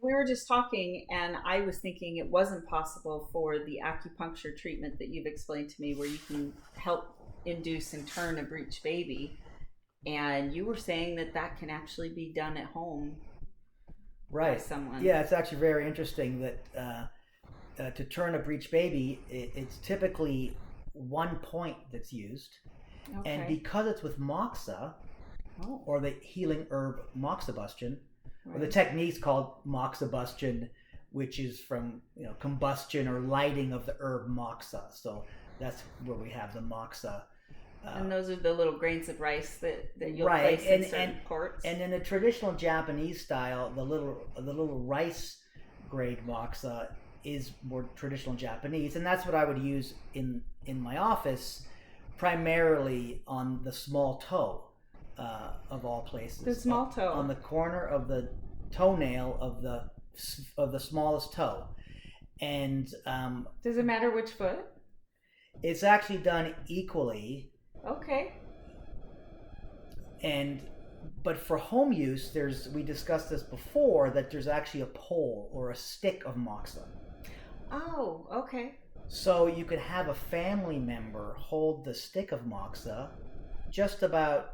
we were just talking, and I was thinking it wasn't possible for the acupuncture treatment that you've explained to me, where you can help induce and turn a breech baby. And you were saying that that can actually be done at home by Right. someone. Yeah, it's actually very interesting that to turn a breech baby, it's typically one point that's used. And Okay. because it's with moxa, Oh, or the healing herb moxibustion, or the right. technique's called moxibustion, which is from combustion or lighting of the herb moxa. So that's where we have the moxa. And those are the little grains of rice that you'll Right, place in certain ports. and in the traditional Japanese style, the little rice grade moxa is more traditional Japanese, and that's what I would use in my office, primarily on the small toe, of all places. The small toe. On the corner of the toenail of the smallest toe, and Does it matter which foot? it's actually done equally. Okay. But for home use, we discussed this before, that there's actually a pole or a stick of moxa. Oh, okay. So you could have a family member hold the stick of moxa just about,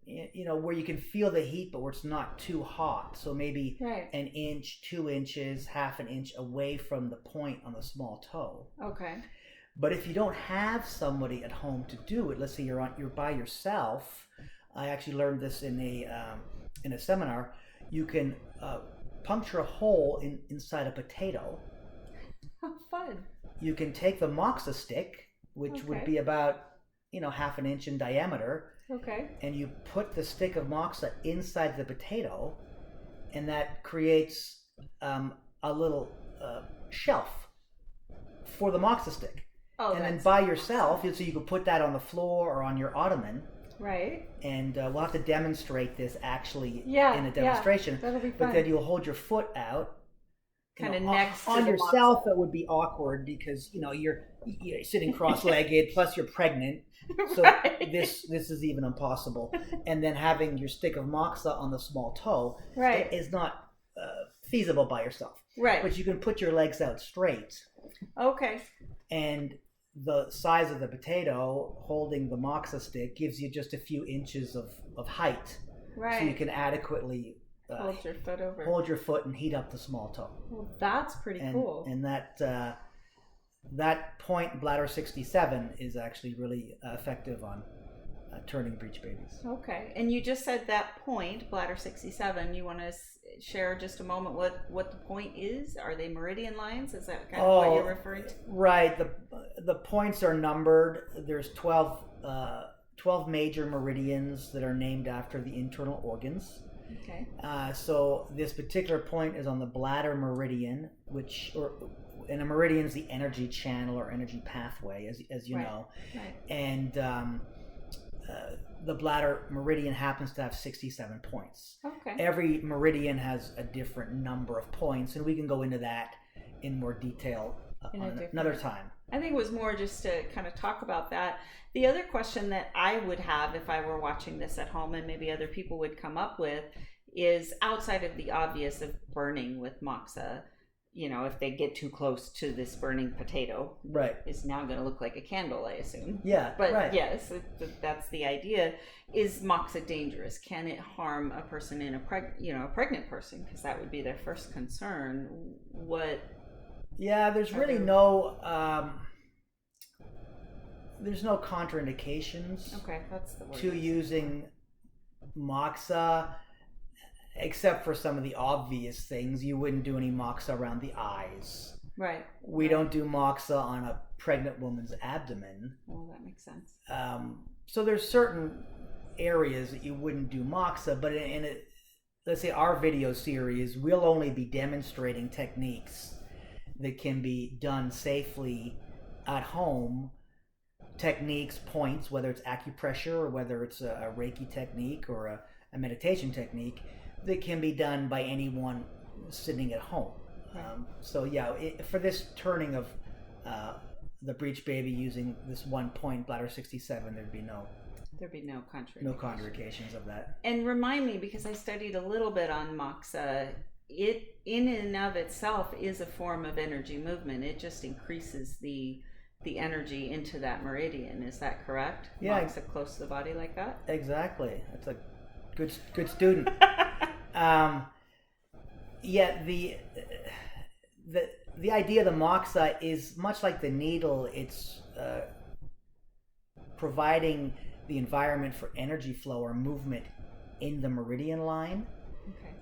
where you can feel the heat, but where it's not too hot. So maybe Right. an inch, 2 inches, half an inch away from the point on the small toe. Okay. But if you don't have somebody at home to do it, let's say you're by yourself. I actually learned this in a seminar. You can puncture a hole inside a potato. How fun. You can take the moxa stick, which would Okay. be about half an inch in diameter, Okay. and you put the stick of moxa inside the potato, and that creates a little shelf for the moxa stick. Oh, And then that's by yourself, so you could put that on the floor or on your ottoman. right. And we'll have to demonstrate this actually Yeah, in a demonstration. that'll be But fun. then you'll hold your foot out. Kind of next to on the yourself. It would be awkward because you're sitting cross-legged. Plus you're pregnant, so Right. this is even impossible. And then having your stick of moxa on the small toe, Right. is not feasible by yourself. Right. But you can put your legs out straight, Okay. and the size of the potato holding the moxa stick gives you just a few inches of height, Right. so you can adequately hold your foot over. hold your foot and heat up the small toe. Well, that's pretty cool. And that point, bladder 67, is actually really effective on turning breech babies. Okay. And you just said that point, bladder 67. You want to share just a moment what the point is? Are they meridian lines? Is that kind of what you're referring to? Right. The points are numbered. There's 12 major meridians that are named after the internal organs. Okay. So this particular point is on the bladder meridian, and a meridian is the energy channel or energy pathway, as you Right. know. Right. And the bladder meridian happens to have 67 points. Okay. Every meridian has a different number of points, and we can go into that in more detail another time. I think it was more just to kind of talk about that. The other question that I would have if I were watching this at home, and maybe other people would come up with, is outside of the obvious of burning with moxa, if they get too close to this burning potato, Right. it's now going to look like a candle, I assume. Yeah. But right. yes, that's the idea. Is moxa dangerous? Can it harm a person in a pregnant person? Because that would be their first concern. Yeah, there's really there's no contraindications Okay, that's the word. to using moxa, except for some of the obvious things. You wouldn't do any moxa around the eyes. Right. We don't do moxa on a pregnant woman's abdomen. Well, that makes sense. So there's certain areas that you wouldn't do moxa, but let's say our video series, we'll only be demonstrating techniques that can be done safely at home. Techniques, points, whether it's acupressure or whether it's a Reiki technique or a meditation technique, that can be done by anyone sitting at home. So yeah, for this turning of the breech baby using this one point, bladder 67, there'd be no contraindications of that. And remind me, because I studied a little bit on moxa, it in and of itself is a form of energy movement. It just increases the energy into that meridian. Is that correct? Yeah. Moxa close to the body like that? Exactly. That's a good student. Yeah, the idea of the moxa is much like the needle. It's providing the environment for energy flow or movement in the meridian line. Okay.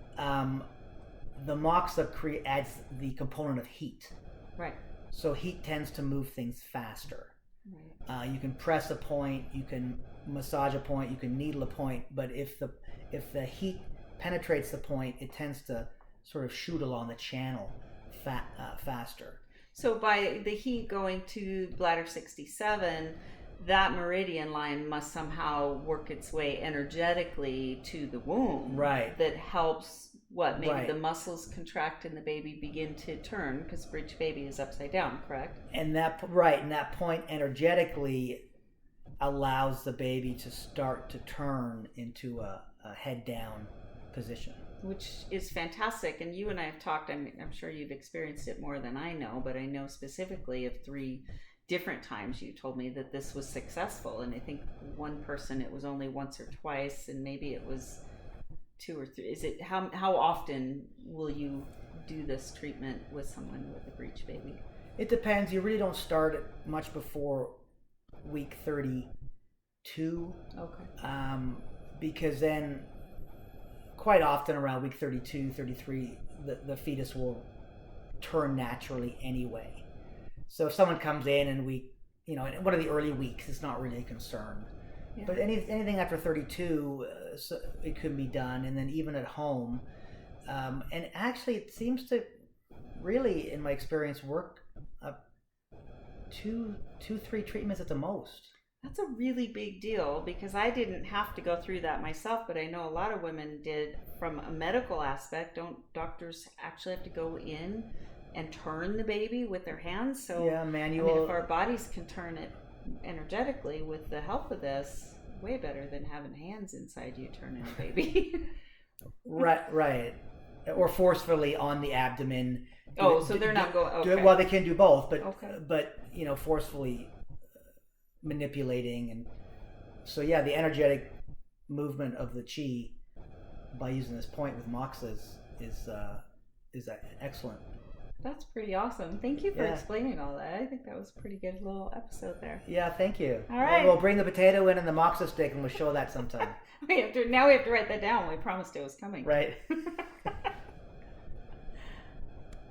The moxa adds the component of heat. Right. So heat tends to move things faster. Right. You can press a point, you can massage a point, you can needle a point, but if the heat penetrates the point, it tends to sort of shoot along the channel faster. So by the heat going to bladder 67, that meridian line must somehow work its way energetically to the womb. Right. That helps maybe Right. the muscles contract and the baby begin to turn, because breech baby is upside down, correct? And that point energetically allows the baby to start to turn into a head down position. Which is fantastic. And you and I have talked, I'm sure you've experienced it more than I know, but I know specifically of 3 different times you told me that this was successful. And I think one person, it was only once or twice, and maybe it was 2 or 3. Is it how often will you do this treatment with someone with a breech baby? It depends. You really don't start it much before week 32. Okay. Because then quite often around week 32, 33, the fetus will turn naturally anyway. So if someone comes in and in one of the early weeks, it's not really a concern. Yeah. But anything after 32, so it could be done, and then even at home. And actually, it seems to really, in my experience, work 2-3 treatments at the most. That's a really big deal, because I didn't have to go through that myself, but I know a lot of women did. From a medical aspect, don't doctors actually have to go in and turn the baby with their hands? So yeah, manual. I mean, if our bodies can turn it energetically with the help of this, way better than having hands inside you turning a baby. Right. Or forcefully on the abdomen. So they're not going. Okay. Well, they can do both, but okay. But forcefully manipulating, and so yeah, the energetic movement of the chi by using this point with moxas is excellent. That's pretty awesome. Thank you for explaining all that. I think that was a pretty good little episode there. Yeah, thank you. All right. We'll bring the potato in and the moxa stick, and we'll show that sometime. Now we have to write that down. We promised it was coming. Right.